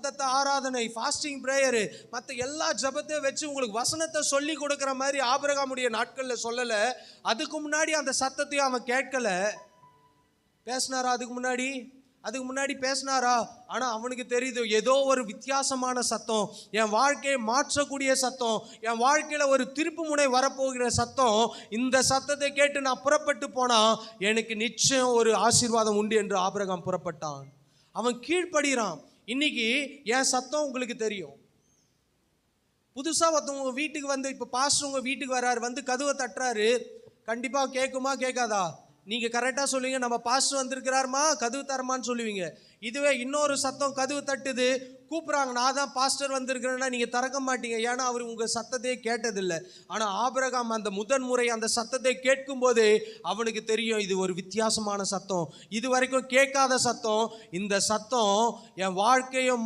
வாக்குத்தத்த ஆராதனை, fasting prayer, மற்ற எல்லா ஜபத்தையும் வச்சு உங்களுக்கு வசனத்தை சொல்லி கொடுக்குற மாதிரி ஆபிரகாமுடைய நாட்களில் சொல்லலை. அதுக்கு முன்னாடி அந்த சத்தத்தையும் அவன் கேட்கல. பேசினாரா? அதுக்கு முன்னாடி பேசினாரா? ஆனால் அவனுக்கு தெரியுது ஏதோ ஒரு வித்தியாசமான சத்தம், என் வாழ்க்கையை மாற்றக்கூடிய சத்தம், என் வாழ்க்கையில் ஒரு திருப்பு முனை வரப்போகிற சத்தம். இந்த சத்தத்தை கேட்டு நான் புறப்பட்டு போனால் எனக்கு நிச்சயம் ஒரு ஆசீர்வாதம் உண்டு என்று ஆபிரகாம் புறப்பட்டான். அவன் கீழ்ப்படுகிறான். இன்னைக்கு என் சத்தம் உங்களுக்கு தெரியும். புதுசாக ஒருத்தவங்க உங்கள் வீட்டுக்கு வந்து, இப்போ பாஸ்டர் உங்கள் வீட்டுக்கு வர்றாரு, வந்து கதவை தட்டுறாரு, கண்டிப்பாக கேட்குமா கேட்காதா? நீங்கள் கரெக்டாக சொல்லுவீங்க, நம்ம பாஸ்டர் வந்திருக்கிறாருமா, கதவு தரமான்னு சொல்லுவீங்க. இதுவே இன்னொரு சத்தம் கதவு தட்டுது, கூப்பிட்றாங்க, நான் தான் பாஸ்டர் வந்திருக்கிறேன்னா நீங்கள் திறக்க மாட்டீங்க. ஏன்னா அவர் உங்கள் சத்தத்தையே கேட்டதில்லை. ஆனால் ஆபிரகாம் அந்த முதன் முறை அந்த சத்தத்தை கேட்கும்போது அவனுக்கு தெரியும் இது ஒரு வித்தியாசமான சத்தம், இது வரைக்கும் கேட்காத சத்தம். இந்த சத்தம் என் வாழ்க்கையை